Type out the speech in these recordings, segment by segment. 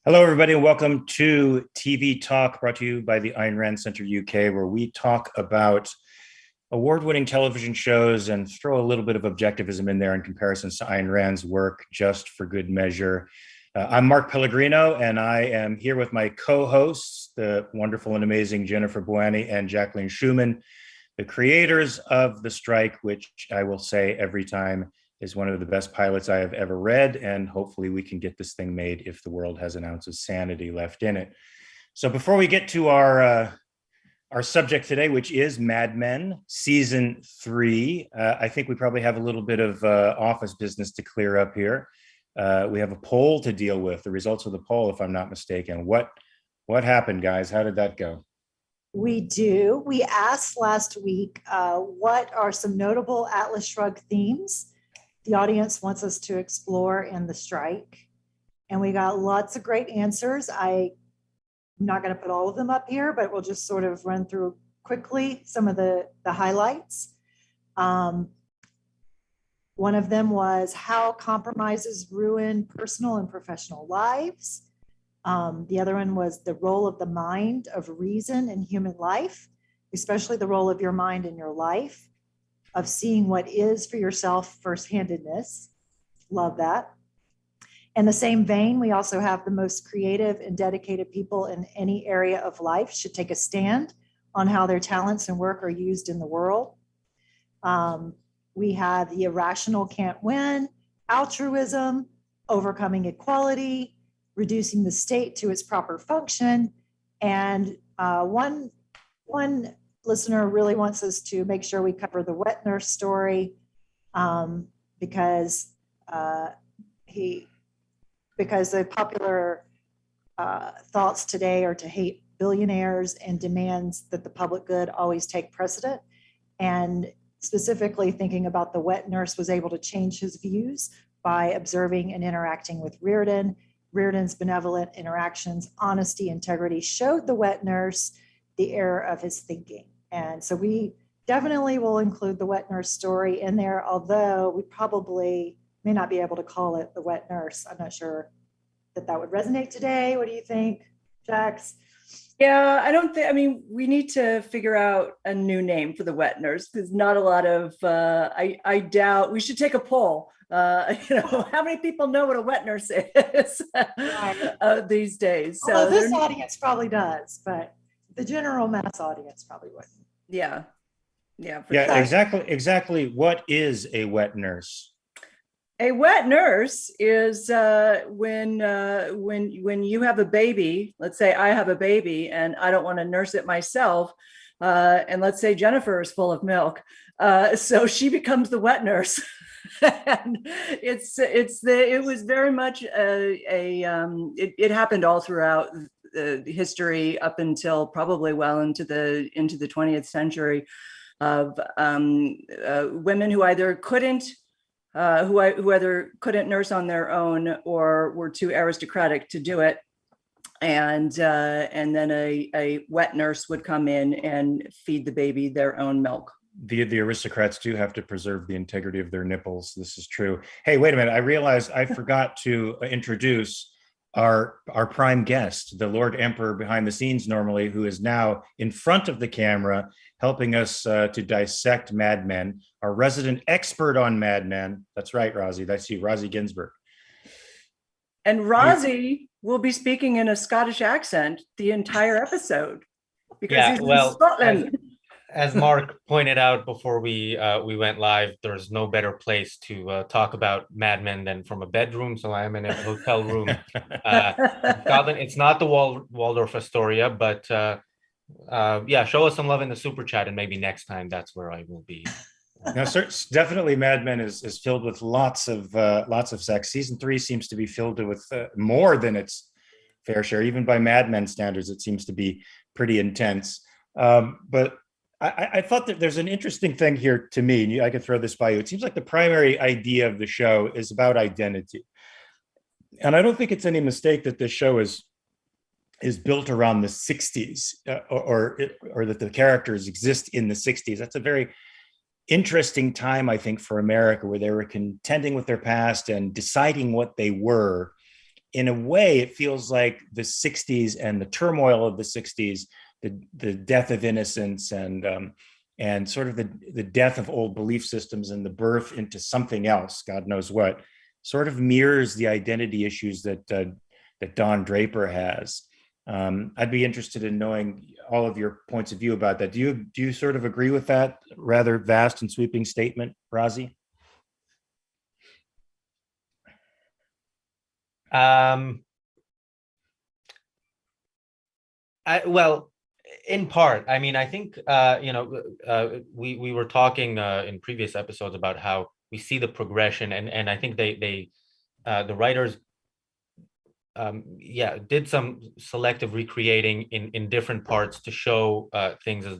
Hello, everybody, and welcome to TV Talk, brought to you by the Ayn Rand Center UK, where we talk about award-winning television shows and throw a little bit of objectivism in there in comparisons to Ayn Rand's work, just for good measure. I'm Mark Pellegrino, and I am here with my co-hosts, the wonderful and amazing Jennifer Bouani and Jacqueline Schumann, the creators of The Strike, which I will say every time is one of the best pilots I have ever read, and hopefully we can get this thing made if the world has an ounce of sanity left in it. So before we get to our subject today, which is Mad Men season 3, I think we probably have a little bit of office business to clear up here. We have a poll to deal with, the results of the poll, if I'm not mistaken. What happened, guys? How did that go? We do. We asked last week, what are some notable Atlas Shrugged themes the audience wants us to explore in The Strike? And we got lots of great answers. I'm not going to put all of them up here, but we'll just sort of run through quickly some of the highlights. One of them was how compromises ruin personal and professional lives. The other one was the role of the mind, of reason in human life, especially the role of your mind in your life, of seeing what is for yourself first-handedness. Love that. In the same vein, we also have the most creative and dedicated people in any area of life should take a stand on how their talents and work are used in the world. We have the irrational can't win, altruism, overcoming equality, reducing the state to its proper function. And one listener really wants us to make sure we cover the wet nurse story because the popular thoughts today are to hate billionaires and demands that the public good always take precedent. And specifically thinking about the wet nurse was able to change his views by observing and interacting with Reardon. Reardon's benevolent interactions, honesty, integrity showed the wet nurse the error of his thinking. And so we definitely will include the wet nurse story in there, although we probably may not be able to call it the wet nurse. I'm not sure that would resonate today. What do you think, Jax? Yeah, we need to figure out a new name for the wet nurse because not a lot of, I doubt, we should take a poll. How many people know what a wet nurse is these days? So this audience probably does, but the general mass audience probably wouldn't. Yeah. Sure. Exactly. What is a wet nurse? A wet nurse is when you have a baby. Let's say I have a baby and I don't want to nurse it myself, and let's say Jennifer is full of milk, so she becomes the wet nurse. And it was very much it happened all throughout history up until probably well into the 20th century of women who either couldn't nurse on their own or were too aristocratic to do it, and then a wet nurse would come in and feed the baby their own milk. The aristocrats do have to preserve the integrity of their nipples. This is true. Hey, wait a minute. I realized I forgot to introduce our prime guest, the Lord Emperor behind the scenes normally, who is now in front of the camera helping us to dissect Mad Men, our resident expert on Mad Men. That's right, Rosie. That's you, Rosie Ginsburg. And Rosie will be speaking in a Scottish accent the entire episode because he's in Scotland. As Mark pointed out before we went live, there's no better place to talk about Mad Men than from a bedroom. So I am in a hotel room. Scotland. It's not the Waldorf Astoria, but show us some love in the super chat, and maybe next time that's where I will be. Now, definitely, Mad Men is filled with lots of sex. Season 3 seems to be filled with more than its fair share, even by Mad Men standards. It seems to be pretty intense, but I thought that there's an interesting thing here to me, and I could throw this by you. It seems like the primary idea of the show is about identity. And I don't think it's any mistake that this show is built around the 60s or that the characters exist in the 60s. That's a very interesting time, I think, for America, where they were contending with their past and deciding what they were in a way, it feels like the 60s and the turmoil of the 60s, the death of innocence and sort of the death of old belief systems and the birth into something else, God knows what, sort of mirrors the identity issues that Don Draper has. I'd be interested in knowing all of your points of view about that. Do you sort of agree with that rather vast and sweeping statement, Razi? Well, in part. I mean, I think we were talking in previous episodes about how we see the progression, and I think the writers did some selective recreating in different parts to show things as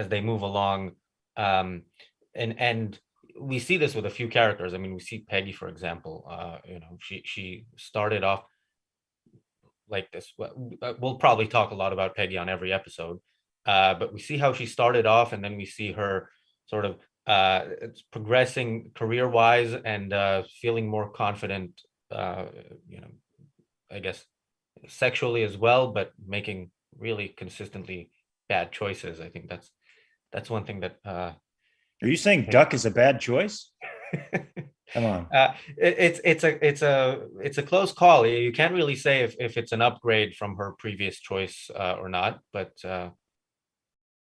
they move along, and we see this with a few characters. I mean, we see Peggy, for example. She started off like this. We'll probably talk a lot about Peggy on every episode, but we see how she started off, and then we see her sort of progressing career-wise and feeling more confident, I guess sexually as well, but making really consistently bad choices. I think that's one thing that Are you saying Duck is a bad choice? Come on. It's a close call. You can't really say if it's an upgrade from her previous choice or not, but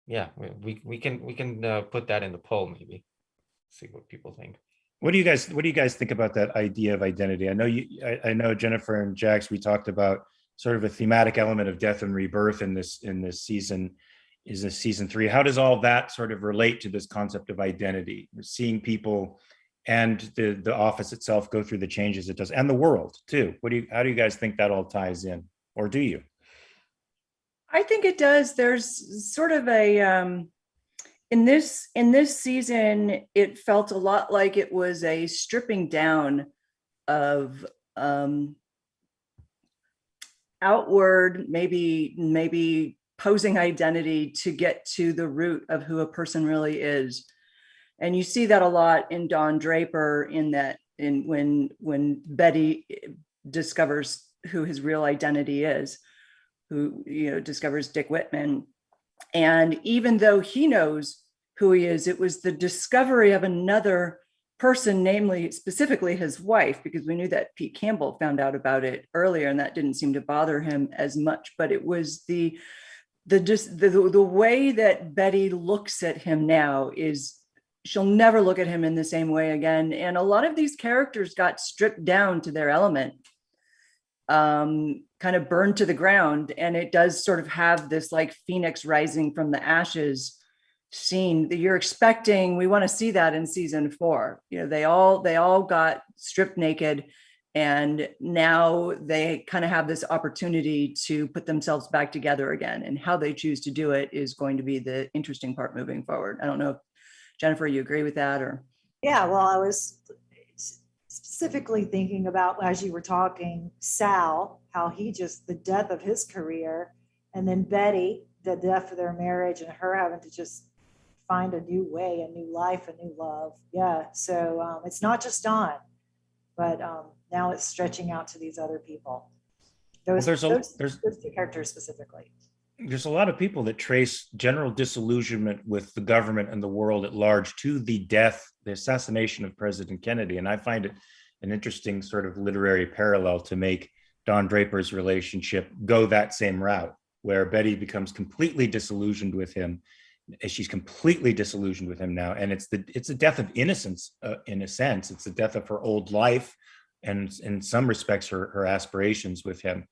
yeah, we can put that in the poll, maybe see what people think. What do you guys think about that idea of identity? I know Jennifer and Jax, we talked about sort of a thematic element of death and rebirth in this season. Is this season 3? How does all that sort of relate to this concept of identity? We're seeing people and the office itself go through the changes it does, and the world too. How do you guys think that all ties in, or do you? I think it does. There's sort of a in this season, it felt a lot like it was a stripping down of outward, maybe posing identity to get to the root of who a person really is. And you see that a lot in Don Draper, when Betty discovers who his real identity is, who discovers Dick Whitman. And even though he knows who he is, it was the discovery of another person, namely specifically his wife, because we knew that Pete Campbell found out about it earlier, and that didn't seem to bother him as much. But it was the way that Betty looks at him now is she'll never look at him in the same way again. And a lot of these characters got stripped down to their element, kind of burned to the ground. And it does sort of have this like phoenix rising from the ashes scene that you're expecting. We want to see that in season 4. They all got stripped naked, and now they kind of have this opportunity to put themselves back together again. And how they choose to do it is going to be the interesting part moving forward. I don't know if, Jennifer, you agree with that? Or Yeah, well, I was specifically thinking about, as you were talking, Sal, how the death of his career, and then Betty, the death of their marriage, and her having to just find a new way, a new life, a new love. Yeah, so it's not just Don, but now it's stretching out to these other people. Those two characters specifically. There's a lot of people that trace general disillusionment with the government and the world at large to the assassination of President Kennedy. And I find it an interesting sort of literary parallel to make Don Draper's relationship go that same route, where Betty becomes completely disillusioned with him. She's completely disillusioned with him now. And it's the death of innocence, in a sense. It's the death of her old life, and in some respects, her aspirations with him.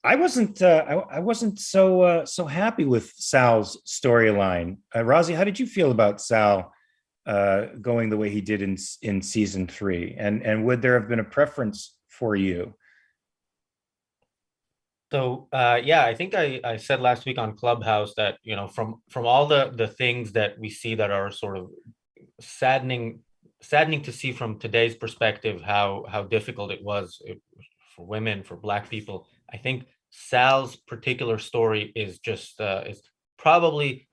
I wasn't so happy with Sal's storyline. Razi, how did you feel about Sal going the way he did in season 3? And would there have been a preference for you? So I think I said last week on Clubhouse that from all the things that we see that are sort of saddening to see from today's perspective, how difficult it was for women, for Black people. I think Sal's particular story is just is probably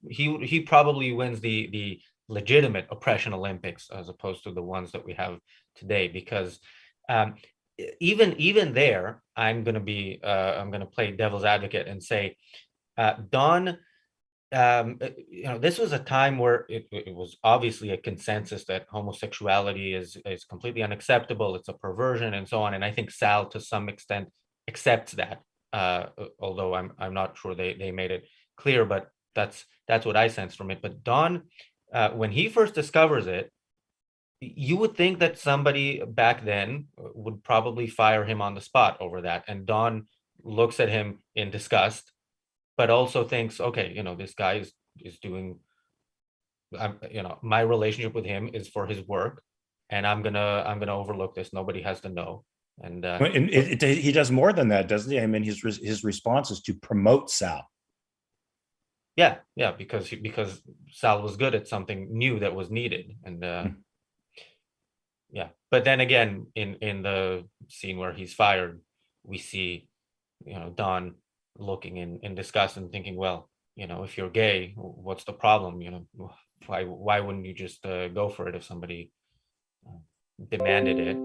he probably wins the legitimate oppression Olympics as opposed to the ones that we have today, because Even there, I'm gonna play devil's advocate and say, Dawn, this was a time where it was obviously a consensus that homosexuality is completely unacceptable. It's a perversion and so on. And I think Sal, to some extent, accepts that. Although I'm not sure they made it clear, but that's what I sense from it. But Dawn, when he first discovers it, you would think that somebody back then would probably fire him on the spot over that. And Dawn looks at him in disgust, but also thinks, okay, this guy is doing, my relationship with him is for his work, and I'm gonna overlook this. Nobody has to know. And he does more than that, doesn't he? I mean, his response is to promote Sal. Yeah, because Sal was good at something new that was needed, and yeah. But then again, in the scene where he's fired, we see, Dawn looking in disgust and thinking, well, if you're gay, what's the problem? Why wouldn't you just go for it if somebody demanded it?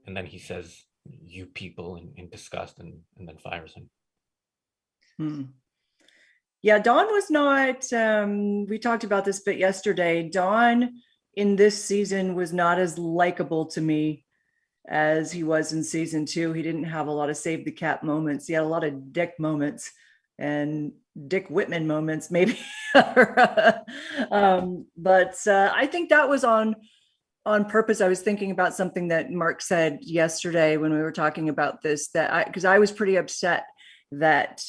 And then he says, "You people," in disgust, and then fires him. Yeah, Dawn was not, we talked about this bit yesterday. Dawn in this season was not as likable to me as he was in season 2. He didn't have a lot of save the cat moments. He had a lot of Dick moments and Dick Whitman moments, maybe. But I think that was on purpose. I was thinking about something that Mark said yesterday when we were talking about this, because I was pretty upset that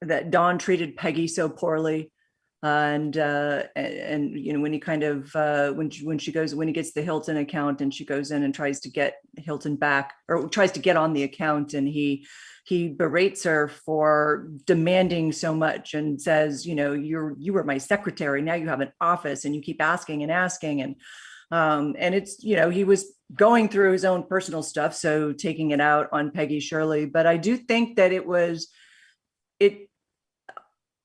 that Dawn treated Peggy so poorly. And when he kind of when he gets the Hilton account and she goes in and tries to get Hilton back, or tries to get on the account, and he berates her for demanding so much and says, you were my secretary, now you have an office and you keep asking and asking, and it's, he was going through his own personal stuff, so taking it out on Peggy Shirley. But I do think that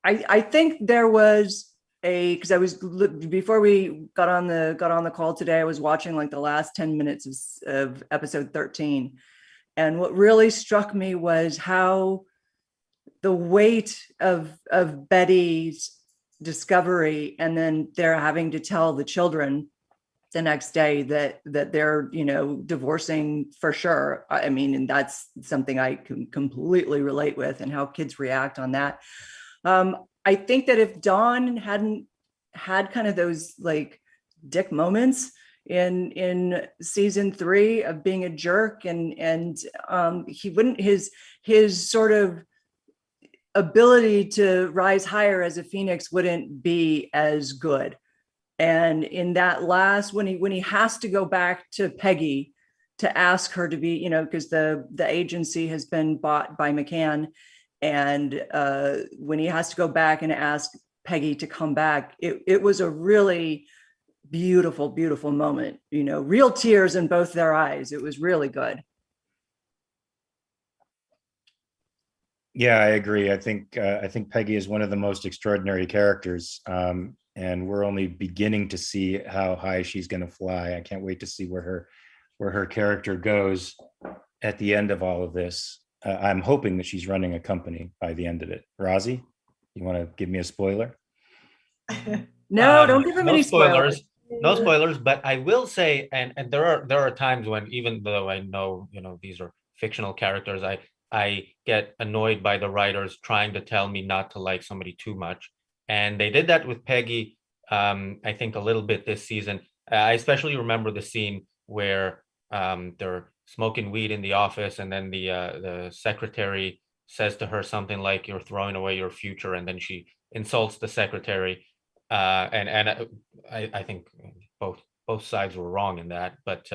I think there was because I was, before we got on the call today, I was watching like the last 10 minutes of episode 13. And what really struck me was how the weight of Betty's discovery, and then they're having to tell the children the next day that they're, divorcing for sure. I mean, and that's something I can completely relate with, and how kids react on that. I think that if Dawn hadn't had kind of those like Dick moments in season 3 of being a jerk, and he wouldn't, his sort of ability to rise higher as a phoenix wouldn't be as good. And in that last, when he has to go back to Peggy to ask her to be, because the agency has been bought by McCann. And when he has to go back and ask Peggy to come back, it was a really beautiful, beautiful moment, real tears in both their eyes. It was really good. Yeah, I agree. I think Peggy is one of the most extraordinary characters. And we're only beginning to see how high she's going to fly. I can't wait to see where her character goes at the end of all of this. I'm hoping that she's running a company by the end of it. Razi, you want to give me a spoiler? No, don't give him any spoilers. No spoilers, but I will say, and there are times when, even though I know, these are fictional characters, I get annoyed by the writers trying to tell me not to like somebody too much. And they did that with Peggy, I think a little bit this season. I especially remember the scene where they're smoking weed in the office, and then the secretary says to her something like, "You're throwing away your future," and then she insults the secretary. And I think both sides were wrong in that. But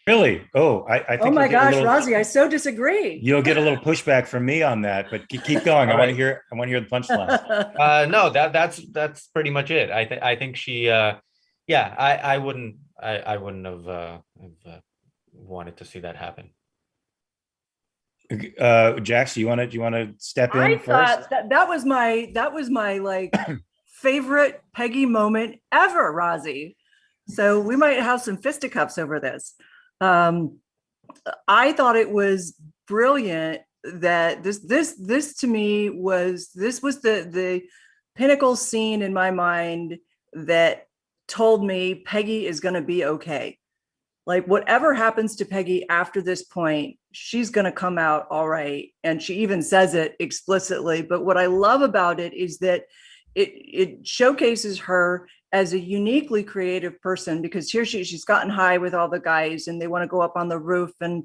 really, I think. Oh my gosh, Razi, I so disagree. You'll get a little pushback from me on that, but keep going. I want to hear the punchline. No, that's pretty much it. I think she. I wouldn't have wanted to see that happen. Jax, do you want to step in I first? Thought that was my like favorite Peggy moment ever, Razi. So we might have some fisticuffs over this. I thought it was brilliant that this to me was the pinnacle scene in my mind that told me Peggy is going to be okay. Like whatever happens to Peggy after this point, she's going to come out all right. And she even says it explicitly. But what I love about it is that it showcases her as a uniquely creative person, because here she's gotten high with all the guys and they want to go up on the roof and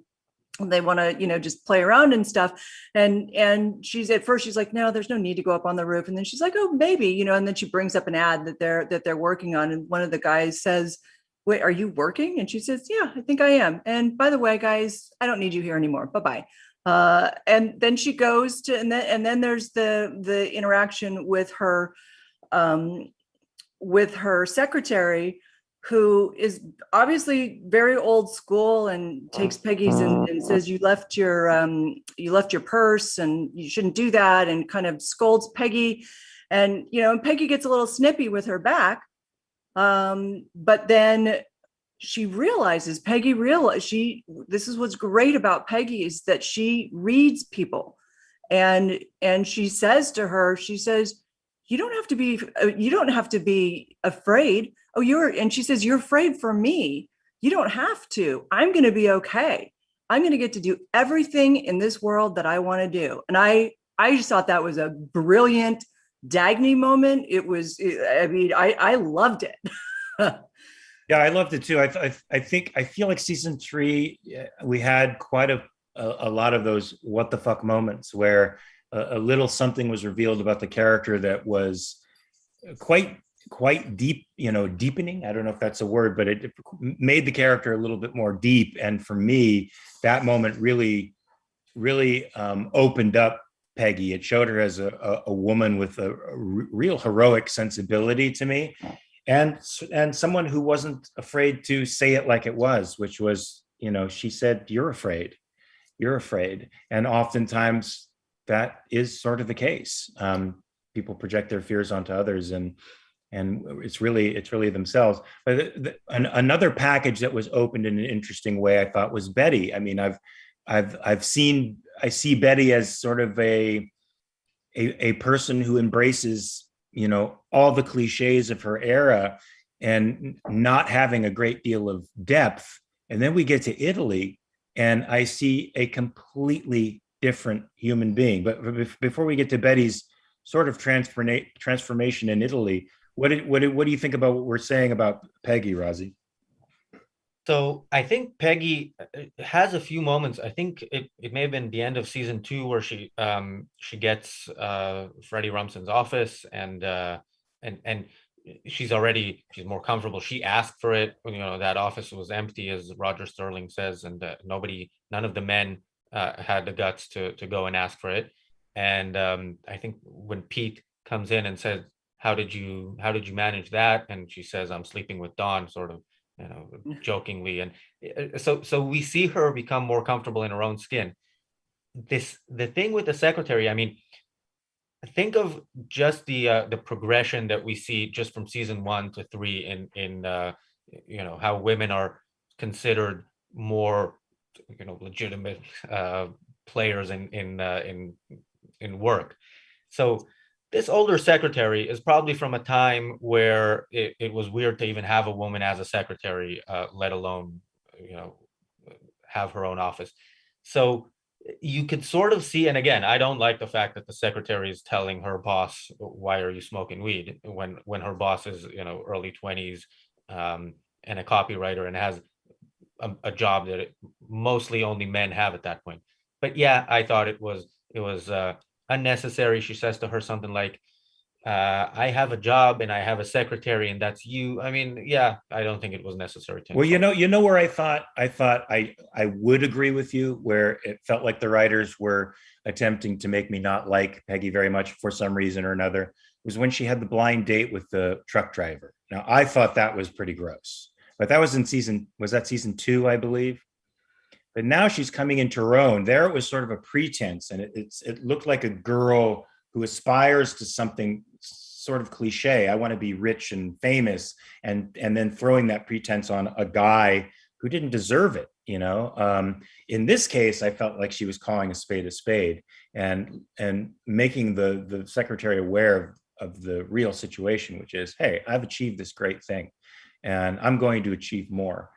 they want to, just play around and stuff. And she's at first, she's like, no, there's no need to go up on the roof. And then she's like, oh, maybe, and then she brings up an ad that they're working on. And one of the guys says, wait, are you working? And she says, yeah, I think I am. And by the way, guys, I don't need you here anymore. Bye-bye. And then she goes to, and then there's the interaction with her secretary, who is obviously very old school and takes Peggy's and says, you left your purse and you shouldn't do that, and kind of scolds Peggy. And, and Peggy gets a little snippy with her back. But then this is what's great about Peggy, is that she reads people, and she says to her, you don't have to be afraid. And she says, you're afraid for me. You don't have to. I'm going to be okay. I'm going to get to do everything in this world that I want to do. And I just thought that was a brilliant Dagny moment. I loved it. Yeah, I loved it too. I feel like season 3, we had quite a lot of those what the fuck moments where a little something was revealed about the character that was quite deep, deepening. I don't know if that's a word, but it made the character a little bit more deep. And for me, that moment really opened up Peggy. It showed her as a woman with a real heroic sensibility to me. And someone who wasn't afraid to say it like it was, which was, she said, you're afraid. And oftentimes that is sort of the case. People project their fears onto others, and it's really themselves. But another package that was opened in an interesting way, I thought, was Betty. I mean, I see Betty as sort of a person who embraces, all the cliches of her era and not having a great deal of depth. And then we get to Italy and I see a completely different human being. But before we get to Betty's sort of transformation in Italy, what do you think about what we're saying about Peggy, Razi? So I think Peggy has a few moments. I think it may have been the end of season 2 where she gets Freddie Rumsen's office, and she's more comfortable. She asked for it. That office was empty, as Roger Sterling says, and none of the men had the guts to go and ask for it. And I think when Pete comes in and says, how did you manage that? And she says, I'm sleeping with Dawn, sort of, jokingly. And so we see her become more comfortable in her own skin. The thing with the secretary, I mean, think of just the progression that we see just from season 1 to 3 in how women are considered more legitimate players in work. So this older secretary is probably from a time where it was weird to even have a woman as a secretary, let alone, have her own office. So you could sort of see, and again, I don't like the fact that the secretary is telling her boss, why are you smoking weed, when her boss is, early 20s, and a copywriter and has a job that mostly only men have at that point. But yeah, I thought it was unnecessary. She says to her something like, I have a job and I have a secretary and that's you. I mean, yeah, I don't think it was necessary to. Well, where I thought I would agree with you, where it felt like the writers were attempting to make me not like Peggy very much for some reason or another, was when she had the blind date with the truck driver. Now, I thought that was pretty gross, but that was season 2, I believe. But now she's coming into her own. There it was sort of a pretense, and it looked like a girl who aspires to something sort of cliche. I want to be rich and famous, and then throwing that pretense on a guy who didn't deserve it. In this case, I felt like she was calling a spade, and making the secretary aware of the real situation, which is, hey, I've achieved this great thing, and I'm going to achieve more.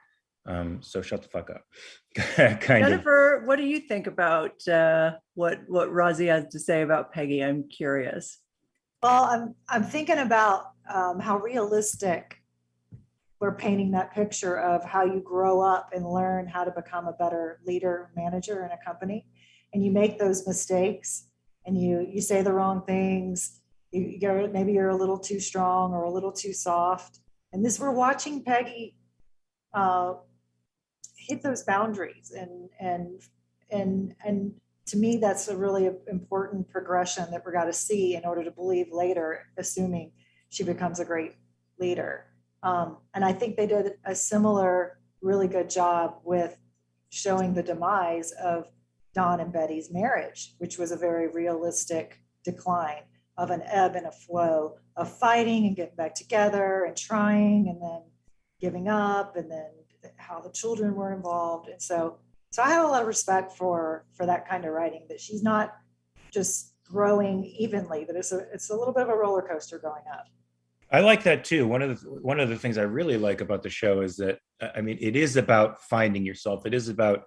So shut the fuck up. Jennifer, what do you think about what Rosie has to say about Peggy? I'm curious. Well, I'm thinking about how realistic we're painting that picture of how you grow up and learn how to become a better leader, manager in a company. And you make those mistakes and you say the wrong things. Maybe you're a little too strong or a little too soft. And we're watching Peggy hit those boundaries. And to me, that's a really important progression that we're got to see in order to believe later, assuming she becomes a great leader. And I think they did a similar really good job with showing the demise of Don and Betty's marriage, which was a very realistic decline of an ebb and a flow of fighting and getting back together and trying and then giving up, and then how the children were involved. And so I have a lot of respect for that kind of writing, that she's not just growing evenly, but it's a little bit of a roller coaster going up. I like that too. One of the things I really like about the show is that, I mean, it is about finding yourself. It is about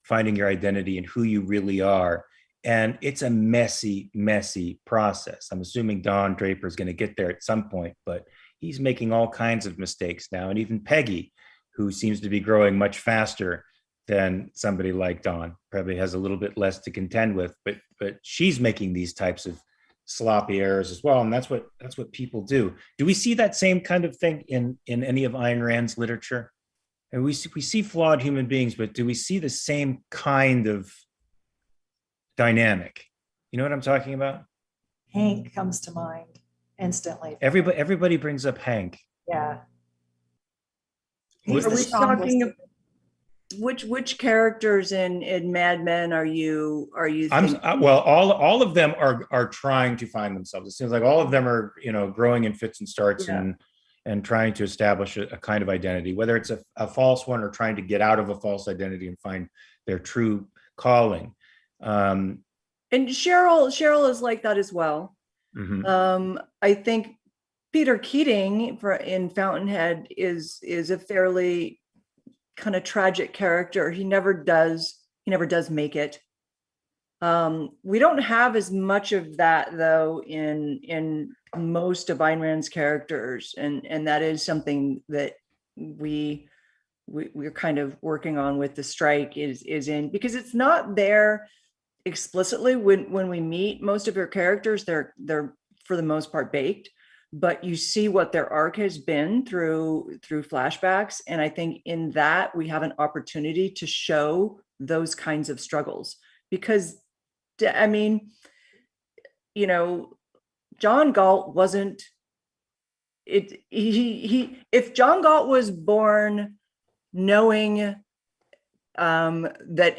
finding your identity and who you really are. And it's a messy, messy process. I'm assuming Don Draper is going to get there at some point, but he's making all kinds of mistakes now. And even Peggy, who seems to be growing much faster than somebody like Don, probably has a little bit less to contend with, but she's making these types of sloppy errors as well, and that's what people do. Do we see that same kind of thing in any of Ayn Rand's literature? And we see flawed human beings, but do we see the same kind of dynamic? You know what I'm talking about? Hank comes to mind instantly. Everybody brings up Hank. Yeah. Are we talking which characters in Mad Men are you well, all of them are trying to find themselves. It seems like all of them are, growing in fits and starts, and trying to establish a kind of identity, whether it's a false one or trying to get out of a false identity and find their true calling. And Cheryl is like that as well. Mm-hmm. I think Peter Keating in Fountainhead is a fairly kind of tragic character. He never does make it. We don't have as much of that though in most of Ayn Rand's characters, and that is something that we're kind of working on with the strike is in, because it's not there explicitly when we meet most of her characters. They're for the most part baked, but you see what their arc has been through flashbacks. And I think in that we have an opportunity to show those kinds of struggles, because I mean, John Galt wasn't it. If John Galt was born knowing that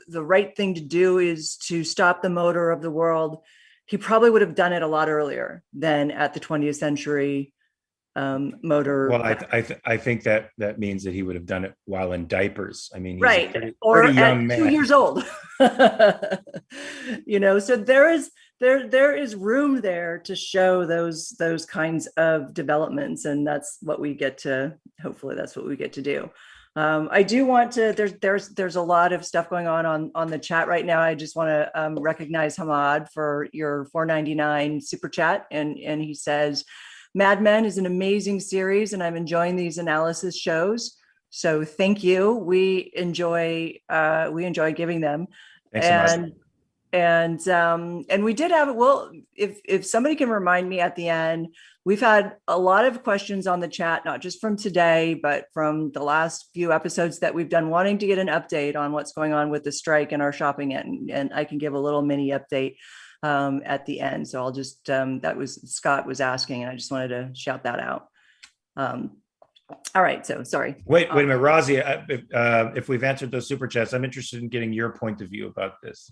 the right thing to do is to stop the motor of the world, he probably would have done it a lot earlier than at the 20th century motor. Well, I think that means that he would have done it while in diapers. I mean, he's right, pretty or young at man. 2 years old. So there is room there to show those kinds of developments, and that's what we get to. Hopefully, that's what we get to do. I do want to. There's a lot of stuff going on the chat right now. I just want to recognize Hamad for your $4.99 super chat, and he says, Mad Men is an amazing series, and I'm enjoying these analysis shows. So thank you. We enjoy giving them. Thanks so much. And we did have, well, if somebody can remind me at the end, we've had a lot of questions on the chat, not just from today, but from the last few episodes that we've done, wanting to get an update on what's going on with the strike and our shopping, and I can give a little mini update at the end. So I'll just, that was Scott was asking, and I just wanted to shout that out. All right, so sorry. Wait a minute, Rosie, if we've answered those super chats, I'm interested in getting your point of view about this.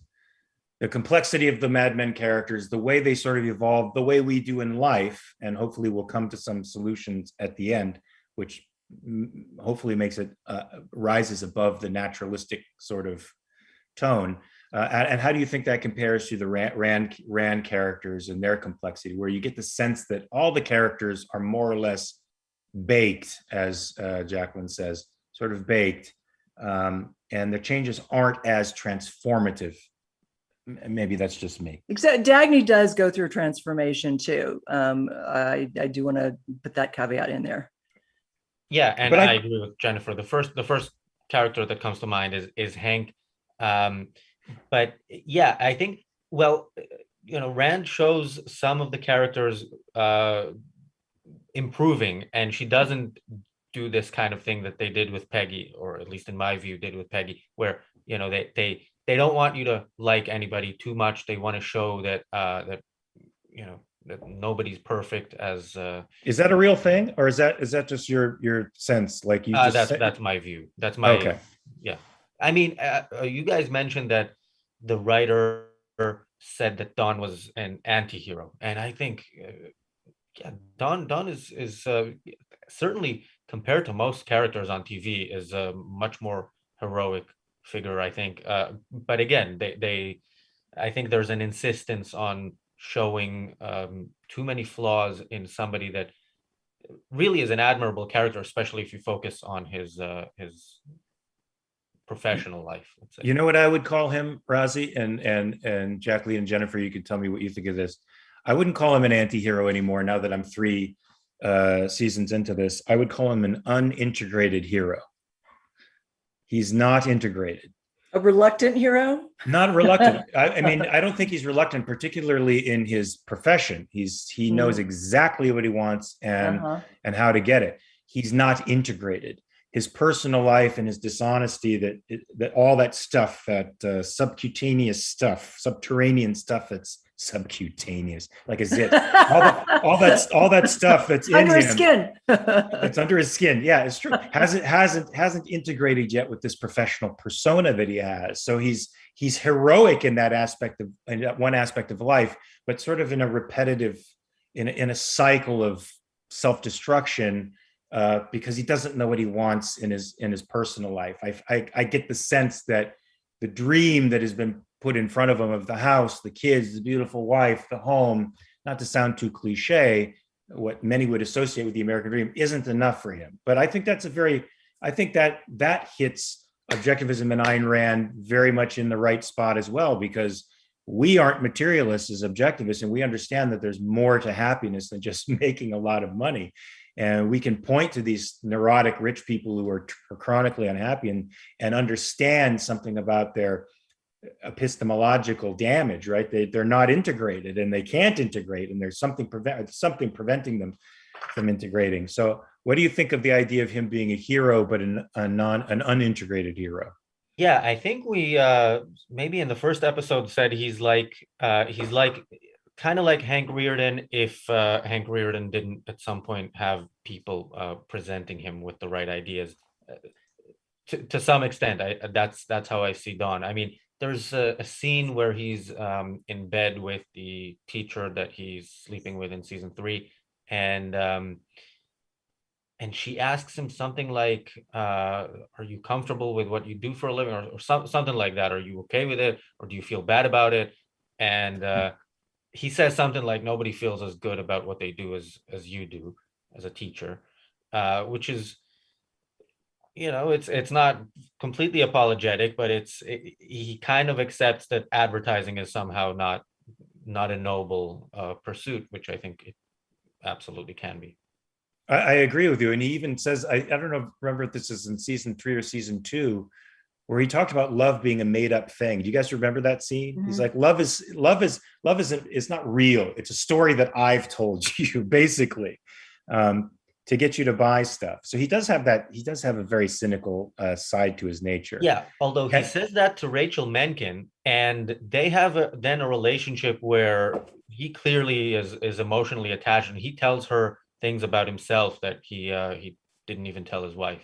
The complexity of the Mad Men characters, the way they sort of evolve, the way we do in life, and hopefully we'll come to some solutions at the end, which hopefully makes it rises above the naturalistic sort of tone. And how do you think that compares to the Rand characters and their complexity, where you get the sense that all the characters are more or less baked, as Jacqueline says, sort of baked, and the changes aren't as transformative. Maybe that's just me. Except Dagny does go through transformation too. I do want to put that caveat in there. Yeah, and But I agree with Jennifer. The first character that comes to mind is Hank. But yeah, I think, well, Rand shows some of the characters improving, and she doesn't do this kind of thing that they did with Peggy, or at least in my view did with Peggy, where they don't want you to like anybody too much. They want to show that that nobody's perfect. As is that a real thing, or is that just your sense? Like you just that's my view. That's my okay. Yeah, I mean, you guys mentioned that the writer said that Don was an anti-hero, and I think yeah, Don is certainly, compared to most characters on TV, is a much more heroic figure, I think. But again, I think there's an insistence on showing too many flaws in somebody that really is an admirable character, especially if you focus on his professional life. Let's say. You know what I would call him, Razi, and Jacqueline and Jennifer, you can tell me what you think of this. I wouldn't call him an anti-hero anymore now that I'm 3 seasons into this. I would call him an unintegrated hero. He's not integrated. A reluctant hero? Not reluctant. I mean, I don't think he's reluctant, particularly in his profession. He knows exactly what he wants and how to get it. He's not integrated. His personal life and his dishonesty, that all that stuff, that subcutaneous stuff, subterranean stuff that's subcutaneous, like a zit, all that stuff that's in under him, his skin. that's under his skin. Yeah, it's true. Hasn't integrated yet with this professional persona that he has. So he's heroic in that aspect in that one aspect of life, but sort of in a repetitive, in a cycle of self-destruction. Because he doesn't know what he wants in his personal life. I get the sense that the dream that has been put in front of him of the house, the kids, the beautiful wife, the home, not to sound too cliche, what many would associate with the American dream, isn't enough for him. But I think I think that hits objectivism and Ayn Rand very much in the right spot as well, because we aren't materialists as objectivists, and we understand that there's more to happiness than just making a lot of money. And we can point to these neurotic rich people who are chronically unhappy and understand something about their epistemological damage, right? They're not integrated, and they can't integrate, and there's something preventing them from integrating. So what do you think of the idea of him being a hero, but an unintegrated hero? Yeah, I think we maybe in the first episode said he's like kind of like Hank Rearden, if Hank Rearden didn't at some point have people presenting him with the right ideas. To some extent, that's how I see Don. I mean, there's a scene where he's in bed with the teacher that he's sleeping with in season 3, and she asks him something like, "Are you comfortable with what you do for a living?" or something like that. "Are you okay with it, or do you feel bad about it?" And he says something like, "Nobody feels as good about what they do as you do as a teacher," which is, it's not completely apologetic, but he kind of accepts that advertising is somehow not a noble pursuit, which I think it absolutely can be. I agree with you. And he even says, I don't know, remember if this is in season 3 or season 2, where he talked about love being a made up thing. Do you guys remember that scene? Mm-hmm. He's like, love is not real. It's a story that I've told you, basically, to get you to buy stuff. So he does have that. He does have a very cynical side to his nature. Yeah. Although he says that to Rachel Menken, and they have then a relationship where he clearly is emotionally attached, and he tells her things about himself that he didn't even tell his wife.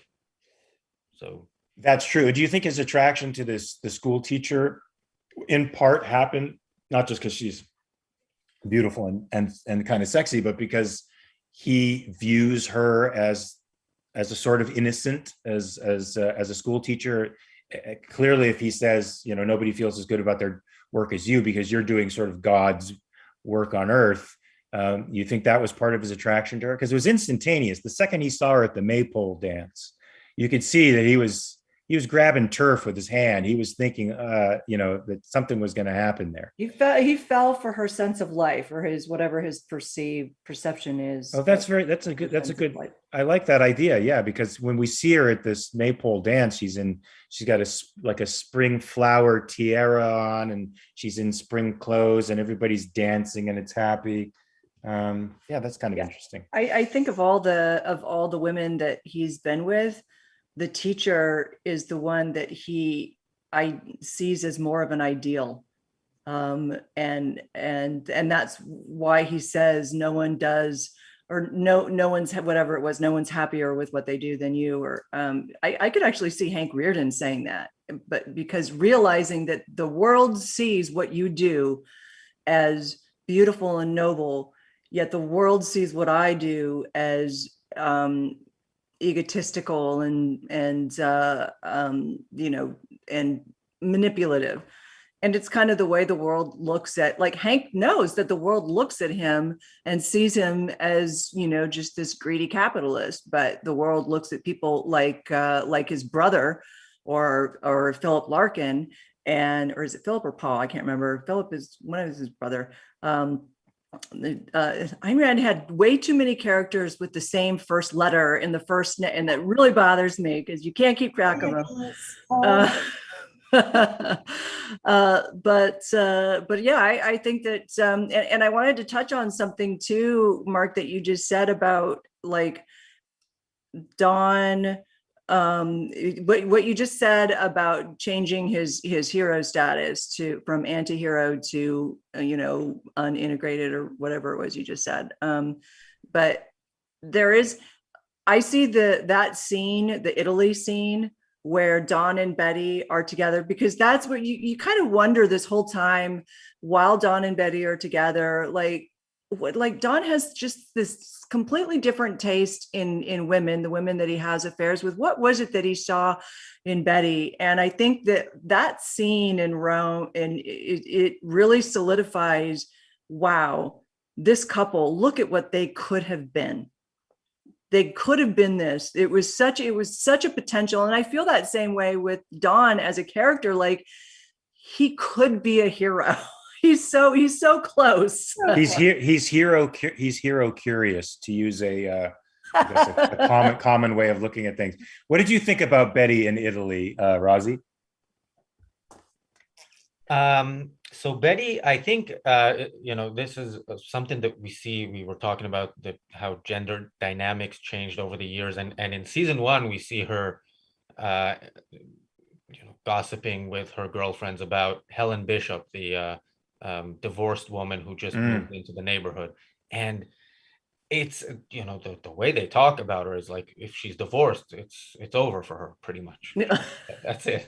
So that's true. Do you think his attraction to the school teacher in part happened not just because she's beautiful and kind of sexy, but because he views her as as a sort of innocent as a school teacher. Clearly, if he says, you know, nobody feels as good about their work as you because you're doing sort of God's work on earth, you think that was part of his attraction to her? Because it was instantaneous. The second he saw her at the maypole dance, you could see that he was grabbing turf with his hand. He was thinking, you know, that something was going to happen there. He fell for her sense of life, or his whatever his perception is. Oh, that's a good. I like that idea. Yeah, because when we see her at this maypole dance, she's got a spring flower tiara on, and she's in spring clothes, and everybody's dancing, and it's happy. Yeah, that's kind of interesting. I think of all the women that he's been with, the teacher is the one that I sees as more of an ideal. And that's why he says no one does, or no one's, whatever it was, no one's happier with what they do than you. Or I could actually see Hank Rearden saying that, but because realizing that the world sees what you do as beautiful and noble, yet the world sees what I do as egotistical and you know, and manipulative. And it's kind of the way the world looks at, like, Hank knows that the world looks at him and sees him as, you know, just this greedy capitalist, but the world looks at people like his brother or Philip Larkin, or is it Philip or Paul? I can't remember. Philip is one of his brother. Ayn Rand had way too many characters with the same first letter in the first name, and that really bothers me because you can't keep track of them. But yeah, I think that, and I wanted to touch on something too, Mark, that you just said about, like, Don, what you just said about changing his hero status from anti-hero to, you know, unintegrated, or whatever it was you just said. But I see that scene, the Italy scene, where Don and Betty are together, because that's what you kind of wonder this whole time while Don and Betty are together, like Don has just this completely different taste in women, the women that he has affairs with. What was it that he saw in Betty? And I think that scene in Rome, and it really solidifies, wow, this couple, look at what they could have been. They could have been this. It was such a potential. And I feel that same way with Don as a character. Like, he could be a hero. He's so close. He's hero curious, to use I guess a common way of looking at things. What did you think about Betty in Italy, Rozzy? So Betty, I think, you know, this is something that we were talking about, how gender dynamics changed over the years. And in season 1, we see her, you know, gossiping with her girlfriends about Helen Bishop, the divorced woman who just moved into the neighborhood. And it's, you know, the way they talk about her is like, if she's divorced, it's over for her, pretty much. That's it.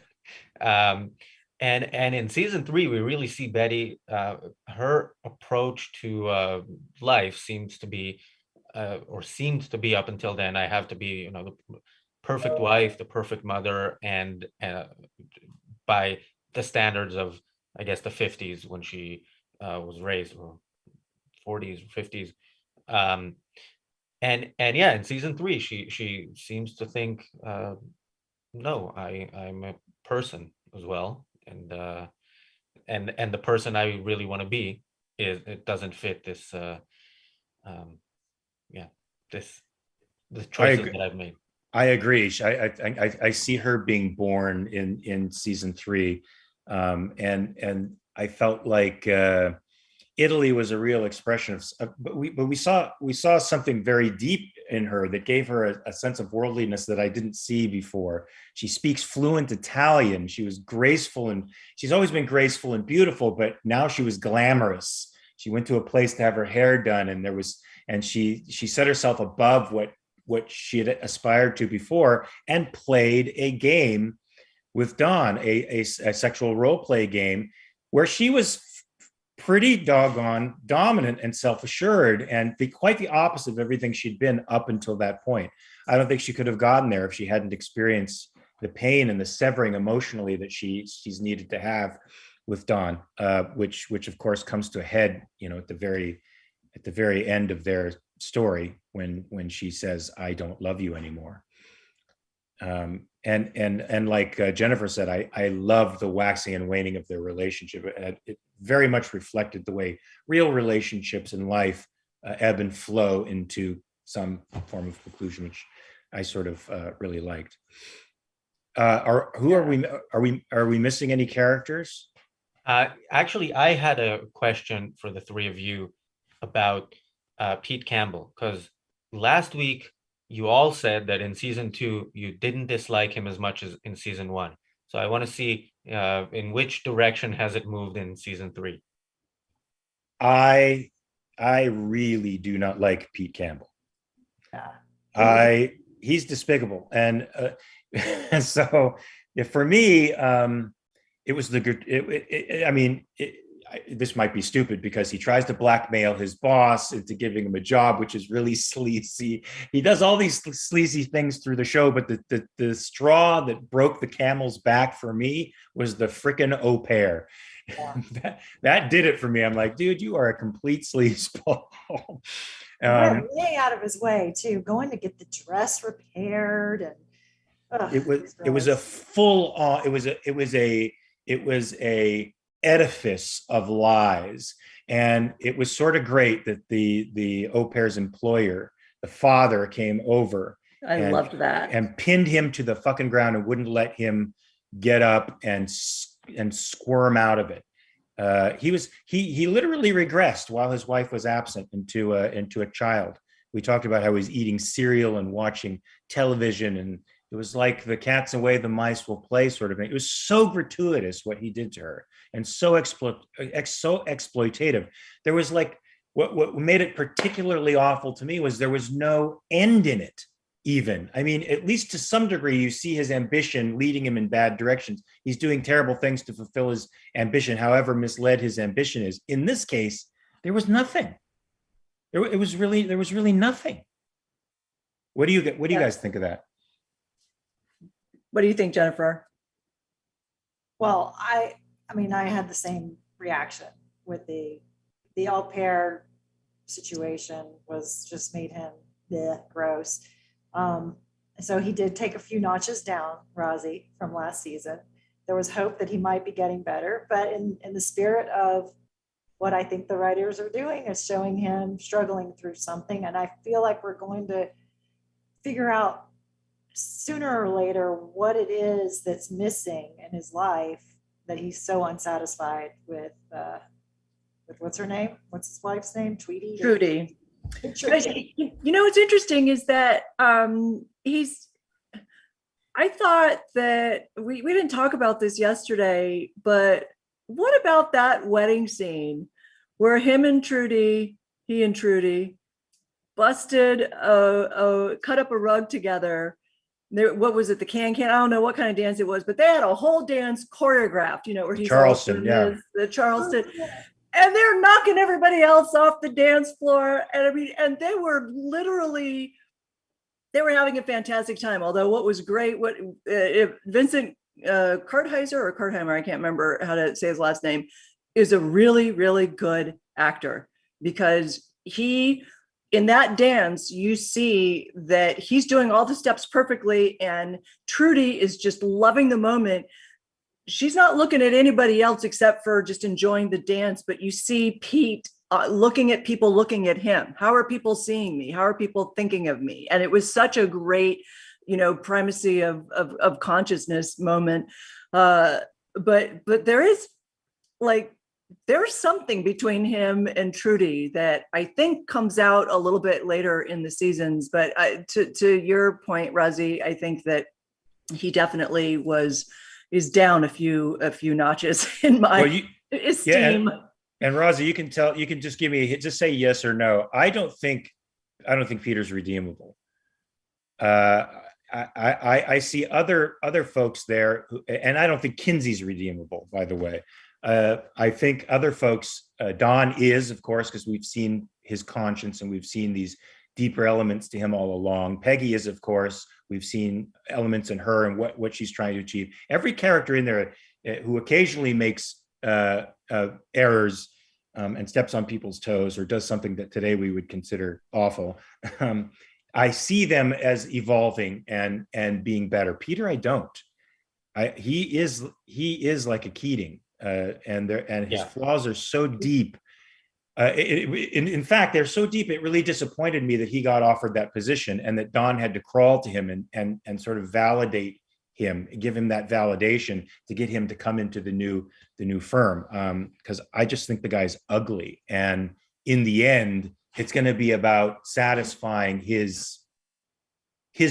And in season 3, we really see Betty, her approach to life seems to be up until then, I have to be, you know, the perfect wife, the perfect mother, and by the standards of, I guess, the 50s when she was raised, or 40s, 50s. And yeah, in season 3, she seems to think, no, I'm a person as well. And the person I really want to be it doesn't fit this the choices that I've made. I agree. I see her being born in season 3, and I felt like Italy was a real expression of, but we saw something very deep in her that gave her a sense of worldliness that I didn't see before. She speaks fluent Italian. She was graceful, and she's always been graceful and beautiful, but now she was glamorous. She went to a place to have her hair done, and she set herself above what she had aspired to before, and played a game with Don, a sexual role play game, where she was pretty doggone dominant and self-assured, and quite the opposite of everything she'd been up until that point. I don't think she could have gotten there if she hadn't experienced the pain and the severing emotionally that she's needed to have with Don, which of course comes to a head, at the very end of their story when she says, "I don't love you anymore." And like Jennifer said, I love the waxing and waning of their relationship. It very much reflected the way real relationships in life ebb and flow into some form of conclusion, which I sort of really liked. Are we missing any characters? Actually, I had a question for the three of you about Pete Campbell, because last week you all said that in season 2 you didn't dislike him as much as in season 1. So I want to see in which direction has it moved in season 3. I really do not like Pete Campbell. Yeah. He's despicable, and so for me, it was this might be stupid because he tries to blackmail his boss into giving him a job, which is really sleazy. He does all these sleazy things through the show, but the straw that broke the camel's back for me was the frickin' au pair. Yeah. that did it for me. I'm like, dude, you are a complete sleazeball. Way out of his way too, going to get the dress repaired, and it was a full on. It was a edifice of lies, and it was sort of great that the au pair's employer, the father, came over. I loved that, and pinned him to the fucking ground and wouldn't let him get up and squirm out of it. He literally regressed while his wife was absent into a child. We talked about how he's eating cereal and watching television, and it was like the cat's away, the mice will play sort of thing. It was so gratuitous what he did to her, and so exploitative. There was like what made it particularly awful to me was there was no end in it. Even, I mean, at least to some degree, you see his ambition leading him in bad directions. He's doing terrible things to fulfill his ambition, however misled his ambition is. In this case, there was nothing. There was really nothing. What do you guys think of that? What do you think, Jennifer? Well, I mean, I had the same reaction with the au pair situation. Was just made him gross. So he did take a few notches down, Rozzy, from last season. There was hope that he might be getting better, but in the spirit of what I think the writers are doing is showing him struggling through something. And I feel like we're going to figure out sooner or later what it is that's missing in his life that he's so unsatisfied with what's her name? What's his wife's name? Trudy. What's interesting is that I thought that we didn't talk about this yesterday, but what about that wedding scene where he and Trudy busted cut up a rug together? What was it? The can? I don't know what kind of dance it was, but they had a whole dance choreographed, where he's Charleston, the Charleston. And they're knocking everybody else off the dance floor. And they were having a fantastic time. Although what was great, Vincent Kurtheiser or Kurtheimer, I can't remember how to say his last name, is a really, really good actor, because in that dance, you see that he's doing all the steps perfectly, and Trudy is just loving the moment. She's not looking at anybody else except for just enjoying the dance, but you see Pete looking at people looking at him. How are people seeing me? How are people thinking of me? And it was such a great, primacy of consciousness moment. But there's something between him and Trudy that I think comes out a little bit later in the seasons. But to your point, Rozzy, I think that he definitely is down a few notches in my esteem. Yeah, and Rozzy, you can just give me just say yes or no. I don't think Peter's redeemable. I see other folks there, and I don't think Kinsey's redeemable, by the way. I think other folks, Don is, of course, because we've seen his conscience and we've seen these deeper elements to him all along. Peggy is, of course, we've seen elements in her and what she's trying to achieve. Every character in there who occasionally makes errors and steps on people's toes or does something that today we would consider awful. I see them as evolving and being better. Peter, I don't. He is like a Keating, and his flaws are so deep. In fact, they're so deep. It really disappointed me that he got offered that position, and that Don had to crawl to him and sort of validate him, give him that validation to get him to come into the new firm. Because I just think the guy's ugly, and in the end, it's going to be about satisfying his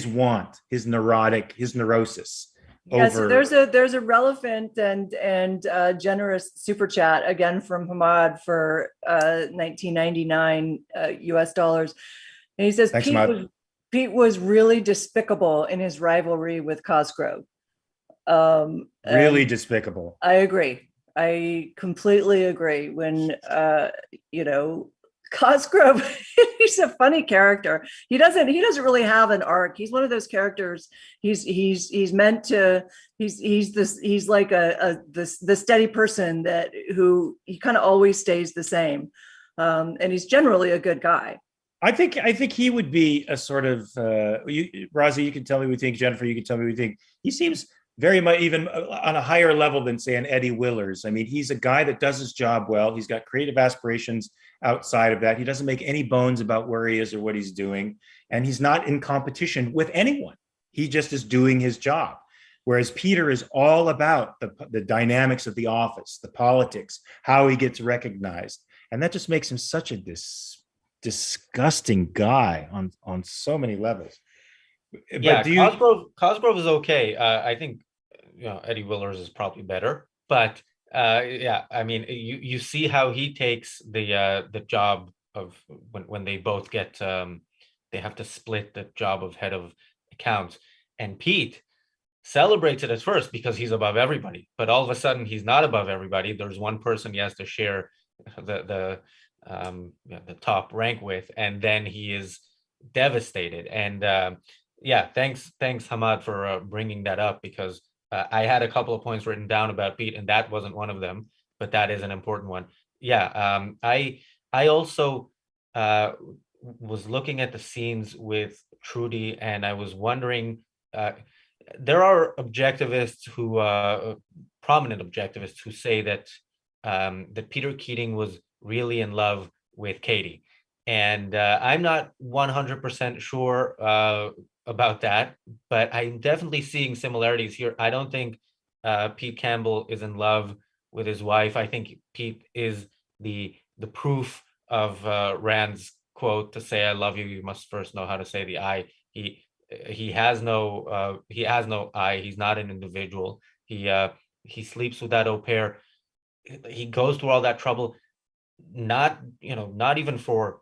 want, his neurosis. Yes, there's a relevant and generous super chat again from Hamad for 1999 US dollars, and he says, Thanks, Pete was really despicable in his rivalry with Cosgrove. Really despicable. I agree. I completely agree. When Cosgrove, he's a funny character. He doesn't really have an arc. He's one of those characters. He's meant to. He's like the steady person who he kind of always stays the same, and he's generally a good guy. I think he would be a sort of Rosie. You can tell me what you think. Jennifer, you can tell me what you think. He seems very much even on a higher level than, say, an Eddie Willers. I mean, he's a guy that does his job well. He's got creative aspirations outside of that. He doesn't make any bones about where he is or what he's doing. And he's not in competition with anyone. He just is doing his job. Whereas Peter is all about the dynamics of the office, the politics, how he gets recognized. And that just makes him such a disgusting guy on so many levels. But yeah, Cosgrove is okay. I think Eddie Willers is probably better, but I mean, you see how he takes the job of when they both get they have to split the job of head of accounts, and Pete celebrates it at first because he's above everybody, but all of a sudden he's not above everybody. There's one person he has to share the top rank with, and then he is devastated. And thanks Hamad for bringing that up, because I had a couple of points written down about Pete, and that wasn't one of them, but that is an important one. I also was looking at the scenes with Trudy, and I was wondering, there are objectivists who prominent objectivists who say that that Peter Keating was really in love with Katie, and I'm not 100% sure about that, but I'm definitely seeing similarities here. I don't think Pete Campbell is in love with his wife. I think Pete is the proof of Rand's quote to say "I love you. You must first know how to say the I." He has no I. He's not an individual. He sleeps with that au pair. He goes through all that trouble, not even for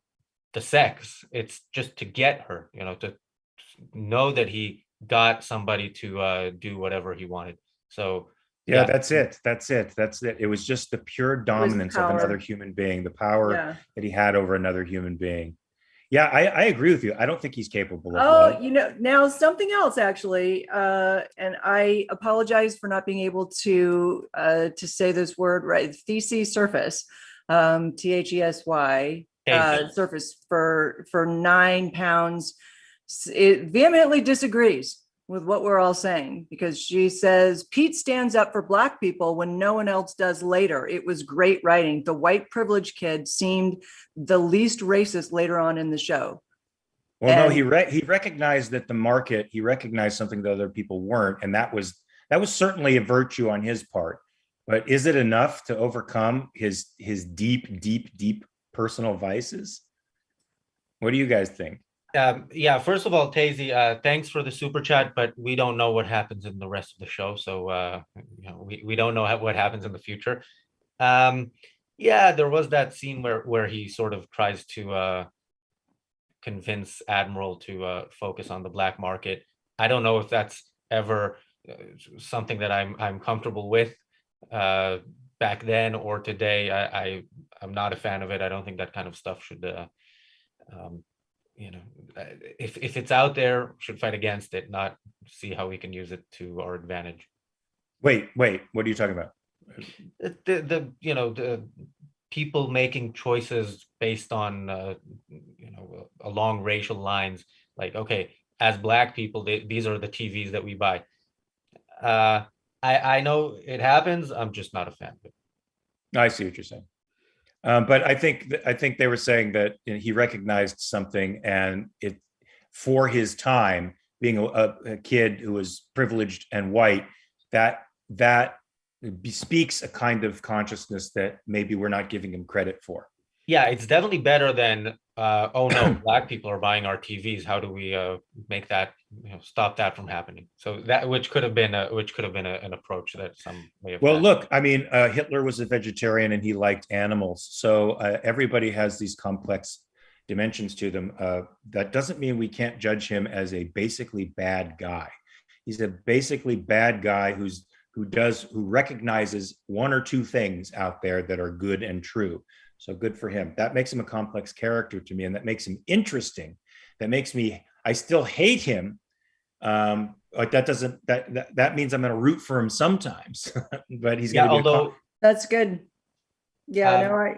the sex. It's just to get her, to know that he got somebody to do whatever he wanted. So that's it. It was just the pure dominance of another human being, the power that he had over another human being. I agree with you. I don't think he's capable of love. Now something else actually, and I apologize for not being able to say this word right. Thesey surface, THESY surface for £9. It vehemently disagrees with what we're all saying, because she says Pete stands up for Black people when no one else does later. It was great writing. The white privileged kid seemed the least racist later on in the show. Well, no, he recognized that the market, he recognized something that other people weren't, and that was certainly a virtue on his part. But is it enough to overcome his deep personal vices? What do you guys think? First of all, Tazy, thanks for the super chat, but we don't know what happens in the rest of the show, so we don't know what happens in the future. There was that scene where he sort of tries to convince Admiral to focus on the black market. I don't know if that's ever something that I'm comfortable with back then or today. I'm not a fan of it. I don't think that kind of stuff should you know, if it's out there, should fight against it, not see how we can use it to our advantage. Wait, what are you talking about? The you know, the people making choices based on you know, along racial lines, like, okay, as Black people, these are the TVs that we buy. I know it happens. I'm just not a fan of it. I see what you're saying. But I think they were saying that, you know, he recognized something, and it, for his time, being a kid who was privileged and white, that bespeaks a kind of consciousness that maybe we're not giving him credit for. Yeah, it's definitely better than oh no, Black people are buying our TVs. How do we make that, you know, stop that from happening? So that, which could have been an approach that some may have. Well, look, I mean, Hitler was a vegetarian and he liked animals, so everybody has these complex dimensions to them. That doesn't mean we can't judge him as a basically bad guy. He's a basically bad guy who recognizes one or two things out there that are good and true. So good for him. That makes him a complex character to me, and that makes him interesting. That makes me, I still hate him. Like that means I'm going to root for him sometimes, but he's going to be. Although That's good. Yeah, no,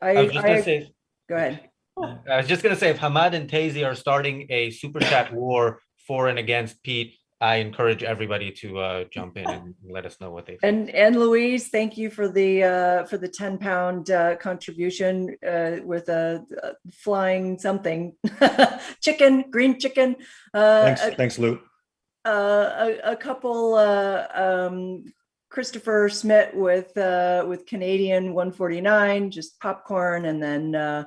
I was just going to say. Go ahead. I was just going to say, if Hamad and Tazy are starting a super chat war for and against Pete, I encourage everybody to jump in and let us know what they think. And Louise, thank you for the 10-pound contribution with a flying something chicken, green chicken. Thanks, Lou. A couple. Christopher Smith with Canadian 149, just popcorn, and then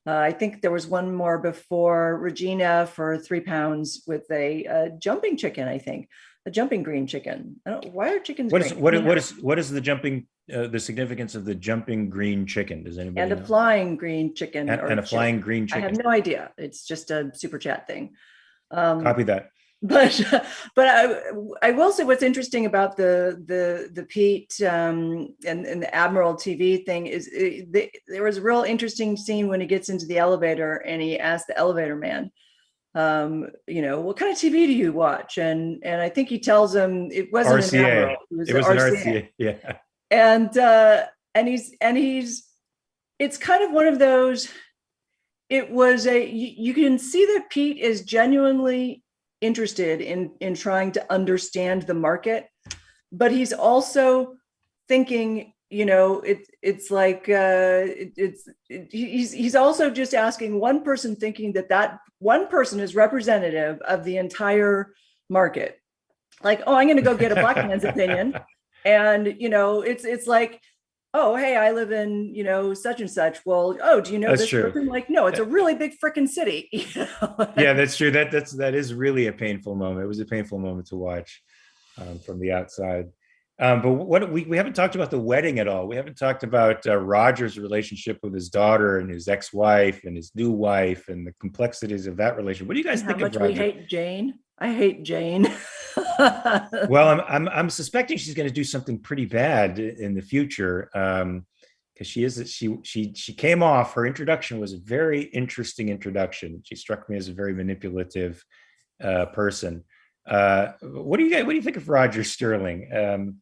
I think there was one more before Regina for £3 with a jumping chicken. I think a jumping green chicken. Why are chickens green? What is the jumping? The significance of the jumping green chicken? Does anybody? And a flying green chicken. And a flying green chicken. I have no idea. It's just a super chat thing. Copy that. But I will say what's interesting about the Pete and the Admiral TV thing is there was a real interesting scene when he gets into the elevator and he asks the elevator man, you know, what kind of TV do you watch? And I think he tells him it wasn't RCA. An Admiral. It was an RCA. Yeah. And he's it's kind of one of those. It was you can see that Pete is genuinely interested in trying to understand the market, but he's also thinking, you know, it's like he's also just asking one person, thinking that one person is representative of the entire market. Like, oh, I'm going to go get a black man's opinion, and you know, it's like, oh, hey, I live in, you know, such and such. Well, oh, do you know That's this true. person? Like, no, it's a really big freaking city. You know? Yeah, that's true. That is really a painful moment. It was a painful moment to watch from the outside. But what we haven't talked about the wedding at all. We haven't talked about Roger's relationship with his daughter and his ex-wife and his new wife and the complexities of that relationship. What do you guys think of Roger? We hate Jane. I hate Jane. Well, I'm suspecting she's going to do something pretty bad in the future, because she came off. Her introduction was a very interesting introduction. She struck me as a very manipulative person. What do you think of Roger Sterling?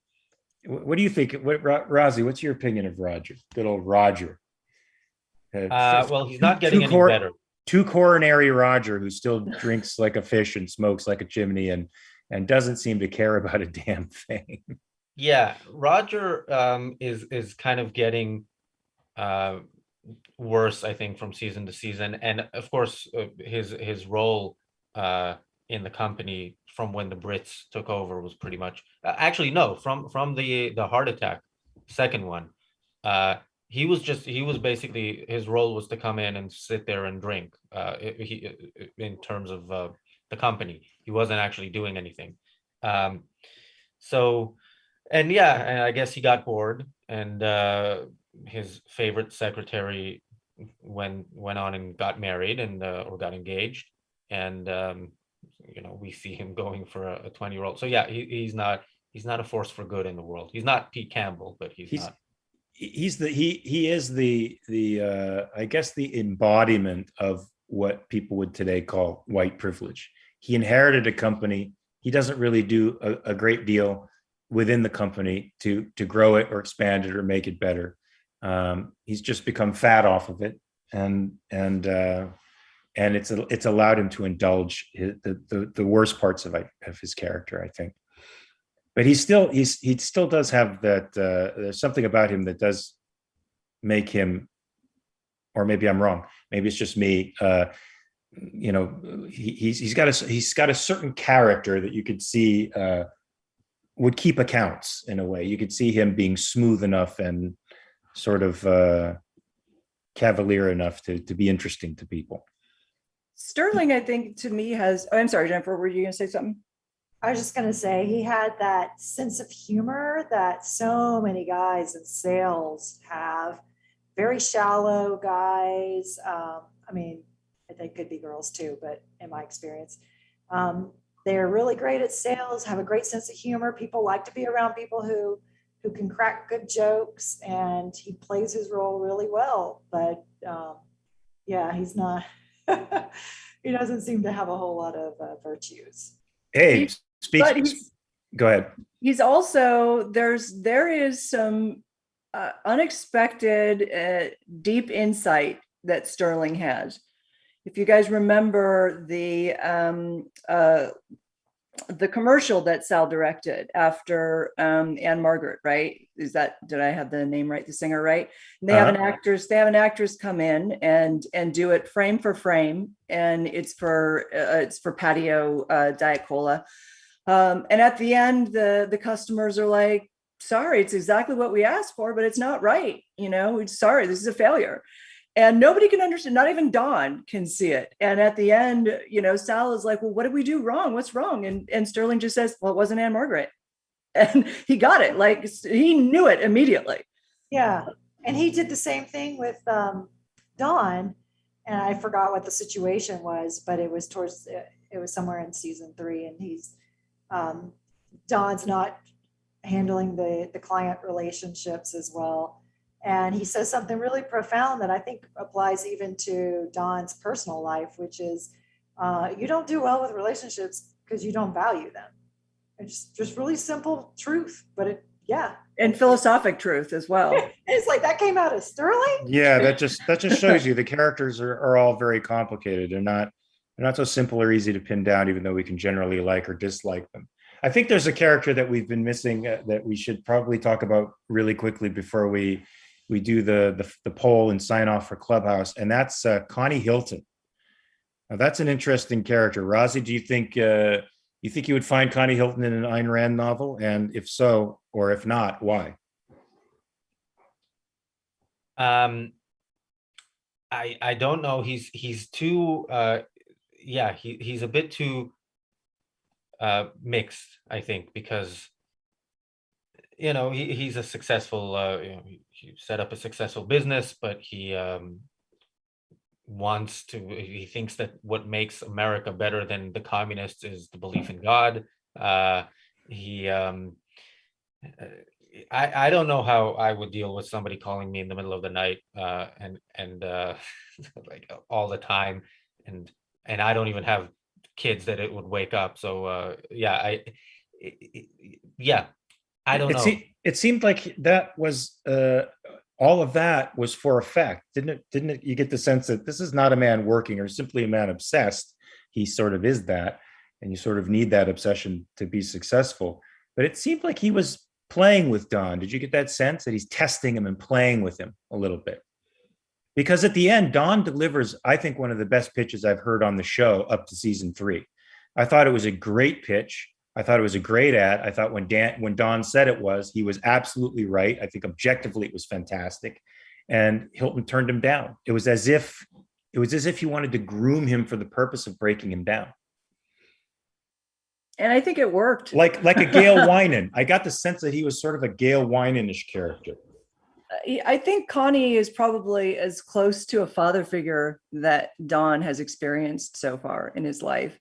What do you think? Rosie, what's your opinion of Roger? Good old Roger. Well, he's not getting any better. Too coronary Roger, who still drinks like a fish and smokes like a chimney and doesn't seem to care about a damn thing. Yeah, Roger is kind of getting worse, I think, from season to season, and of course his role in the company from when the Brits took over was pretty much actually no, from the heart attack, second one. He was basically, his role was to come in and sit there and drink. In terms of the company, he wasn't actually doing anything. So, and I guess he got bored, and his favorite secretary went on and got married and or got engaged, and you know, we see him going for a 20-year-old. So yeah, he's not a force for good in the world. He's not Pete Campbell, but he's not. He is the I guess the embodiment of what people would today call white privilege. He inherited a company. He doesn't really do a great deal within the company to grow it or expand it or make it better. He's just become fat off of it, and it's allowed him to indulge the worst parts of his character, I think. But he still does have that. There's something about him that does make him, or maybe I'm wrong. Maybe it's just me. He's got a certain character that you could see would keep accounts in a way. You could see him being smooth enough and sort of cavalier enough to be interesting to people. Sterling, I think, to me has. Oh, I'm sorry, Jennifer. Were you going to say something? I was just going to say he had that sense of humor that so many guys in sales have. Very shallow guys. I mean, they could be girls too, but in my experience, they're really great at sales, have a great sense of humor. People like to be around people who can crack good jokes, and he plays his role really well. But yeah, he's not, he doesn't seem to have a whole lot of virtues. Hey, go ahead. He's also, there is some unexpected deep insight that Sterling has. If you guys remember the commercial that Sal directed after Anne Margaret, right? Did I have the name right? The singer, right? And they have an actress come in and do it frame for frame, and it's for Patio Diet Cola. And at the end, the customers are like, sorry, it's exactly what we asked for, but it's not right. Sorry, this is a failure. And nobody can understand, not even Dawn can see it. And at the end, Sal is like, well, what did we do wrong? What's wrong? And Sterling just says, well, it wasn't Anne Margaret. And he got it. Like, he knew it immediately. Yeah. And he did the same thing with Dawn. And I forgot what the situation was, but it was somewhere in season 3. And Dawn's not handling the client relationships as well. And he says something really profound that I think applies even to Dawn's personal life, which is you don't do well with relationships because you don't value them. It's just really simple truth, but and philosophic truth as well. It's like that came out of Sterling. Yeah, that just shows you the characters are all very complicated. They're not so simple or easy to pin down, even though we can generally like or dislike them. I think there's a character that we've been missing that we should probably talk about really quickly before we do the poll and sign off for Clubhouse, and that's Connie Hilton. Now, that's an interesting character. Rozzy, do you think you would find Connie Hilton in an Ayn Rand novel? And if so, or if not, why? I don't know. He's too he's a bit too mixed, I think, because he's a successful he set up a successful business, but he thinks that what makes America better than the communists is the belief in God. I don't know how I would deal with somebody calling me in the middle of the night and like all the time, and I don't even have kids that it would wake up. So I don't know. It seemed like that was all of that was for effect, didn't it? You get the sense that this is not a man working or simply a man obsessed. He sort of is that, and you sort of need that obsession to be successful. But it seemed like he was playing with Don. Did you get that sense that he's testing him and playing with him a little bit? Because at the end, Don delivers, I think, one of the best pitches I've heard on the show up to season 3. I thought it was a great pitch. I thought it was a great ad. I thought when Don said he was absolutely right. I think objectively it was fantastic. And Hilton turned him down. It was as if he wanted to groom him for the purpose of breaking him down. And I think it worked. Like a Gail Wynan. I got the sense that he was sort of a Gail Wynan-ish character. I think Connie is probably as close to a father figure that Don has experienced so far in his life.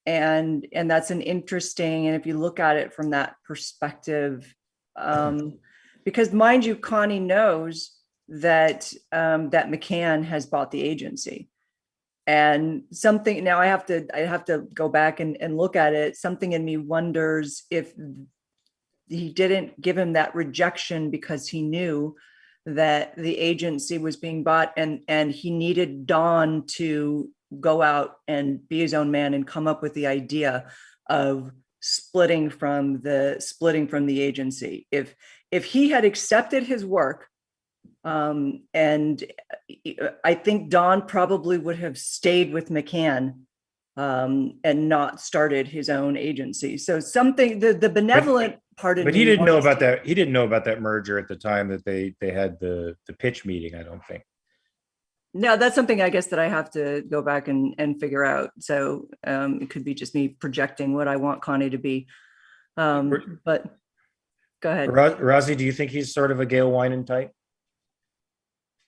And that's an interesting, and if you look at it from that perspective, because mind you, Connie knows that that McCann has bought the agency. And something, now I have to go back and look at it. Something in me wonders if he didn't give him that rejection because he knew that the agency was being bought, and he needed Don to go out and be his own man and come up with the idea of splitting from the agency. If he had accepted his work, and I think Don probably would have stayed with McCann, and not started his own agency. So something, the benevolent part of But me he didn't know wants about to- that. He didn't know about that merger at the time that they had the pitch meeting, I don't think. No, that's something I guess that I have to go back and figure out. So it could be just me projecting what I want Connie to be. But go ahead. Rozzy, do you think he's sort of a Gail Wyman type?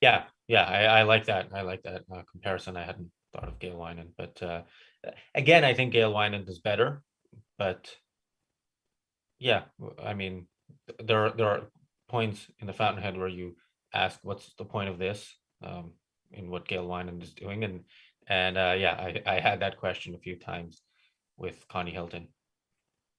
Yeah, I like that. I like that comparison. I hadn't thought of Gail Wyman, but again, I think Gail Wyman is better. But yeah, I mean, there are points in the Fountainhead where you ask, "What's the point of this?" In what Gail Wyman is doing, and yeah, I had that question a few times with Connie Hilton.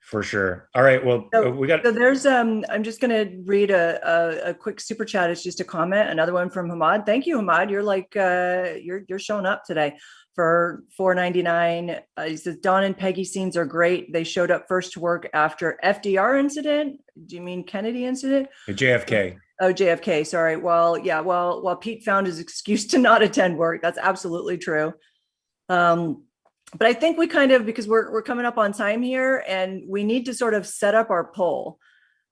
For sure. All right. Well, we got. So there's I'm just going to read a quick super chat. It's just a comment. Another one from Hamad. Thank you, Hamad. You're like you're showing up today for $4.99. He says Don and Peggy scenes are great. They showed up first to work after FDR incident. Do you mean Kennedy incident? JFK. Oh, JFK. Sorry. Well, yeah. While Pete found his excuse to not attend work. That's absolutely true. But I think we kind of, because we're coming up on time here, and we need to sort of set up our poll.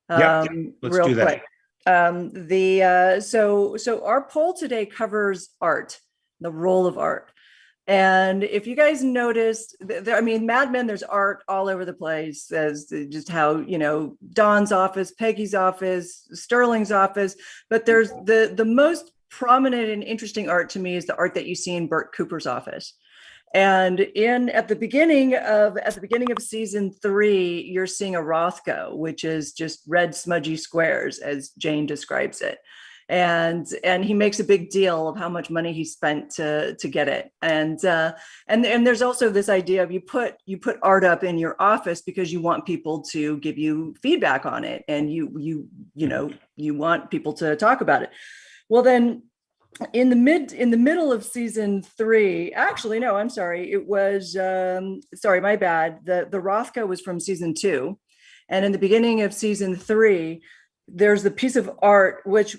Let's real do that. quick. So our poll today covers art, the role of art. And if you guys noticed, I mean, Mad Men, there's art all over the place, as just how, Don's office, Peggy's office, Sterling's office, but there's the most prominent and interesting art to me is the art that you see in Bert Cooper's office. And at the beginning of season 3, you're seeing a Rothko, which is just red smudgy squares, as Jane describes it. And he makes a big deal of how much money he spent to get it. And there's also this idea of you put art up in your office because you want people to give you feedback on it, and you want people to talk about it. Well, then in the middle of season 3, actually, no, I'm sorry. It was, sorry, my bad. The Rothko was from season 2. And in the beginning of season 3, there's the piece of art, which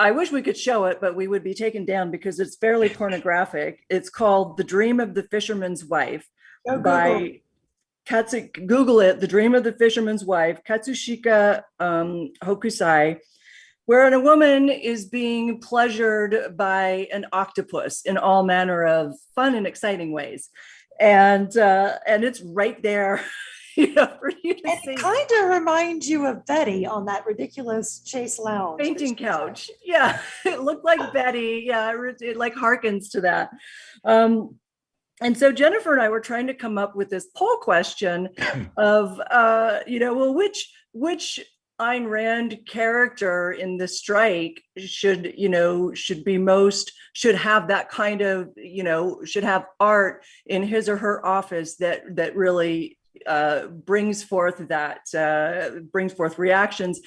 I wish we could show it, but we would be taken down because it's fairly pornographic. It's called The Dream of the Fisherman's Wife by Google it, The Dream of the Fisherman's Wife, Katsushika Hokusai, wherein a woman is being pleasured by an octopus in all manner of fun and exciting ways. And it's right there, for you to see. It kind of reminds you of Betty on that ridiculous Chase Lounge. Painting couch. Yeah, it looked like Betty. Yeah, it like harkens to that. And so Jennifer and I were trying to come up with this poll question of, well, which Ayn Rand character in the strike should have that kind of, should have art in his or her office that really brings forth reactions.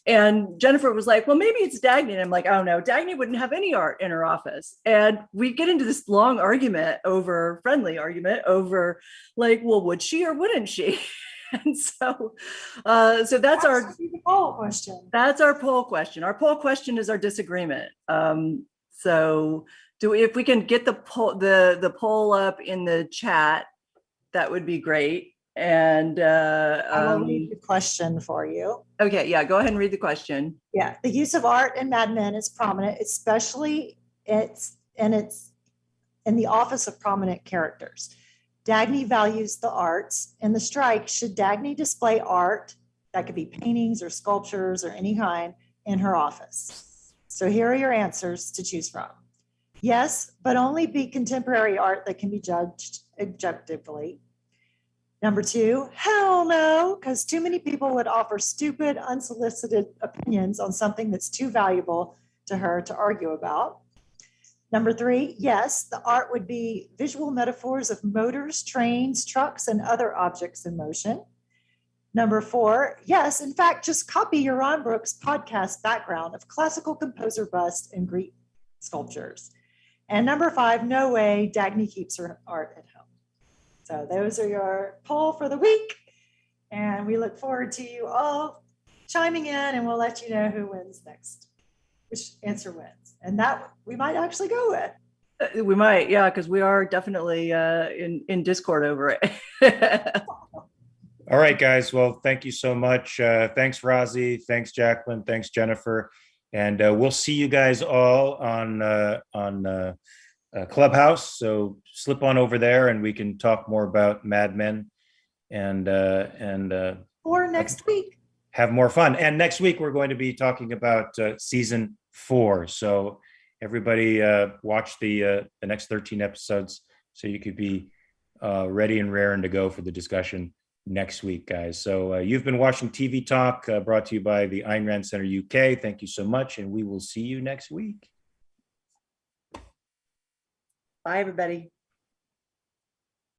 And Jennifer was like, well, maybe it's Dagny. And I'm like, oh no, Dagny wouldn't have any art in her office. And we get into this long friendly argument over like, well, would she or wouldn't she? And so that's our poll question. That's our poll question. Our poll question is our disagreement. So if we can get the poll up in the chat, that would be great. And I will read the question for you. Okay, yeah, go ahead and read the question. Yeah, the use of art in Mad Men is prominent, especially it's in the office of prominent characters. Dagny values the arts. In the strike, should Dagny display art, that could be paintings or sculptures or any kind, in her office? So here are your answers to choose from. Yes, but only be contemporary art that can be judged objectively. Number 2, hell no, because too many people would offer stupid, unsolicited opinions on something that's too valuable to her to argue about. Number 3, yes, the art would be visual metaphors of motors, trains, trucks, and other objects in motion. Number 4, yes, in fact, just copy Yaron Brooks' podcast background of classical composer bust and Greek sculptures. And number 5, no way, Dagny keeps her art at home. So those are your poll for the week. And we look forward to you all chiming in, and we'll let you know who wins next, which answer wins. And that we might actually go with. We might, yeah, because we are definitely in Discord over it. All right, guys. Well, thank you so much. Thanks, Rozzy. Thanks, Jacqueline. Thanks, Jennifer. And we'll see you guys all on Clubhouse. So slip on over there, and we can talk more about Mad Men and Or next week. have more fun. And next week we're going to be talking about season 4. So everybody watch the next 13 episodes so you could be ready and raring to go for the discussion next week, guys. So you've been watching TV Talk, brought to you by the Ayn Rand Center UK. Thank you so much, and we will see you next week. Bye, everybody.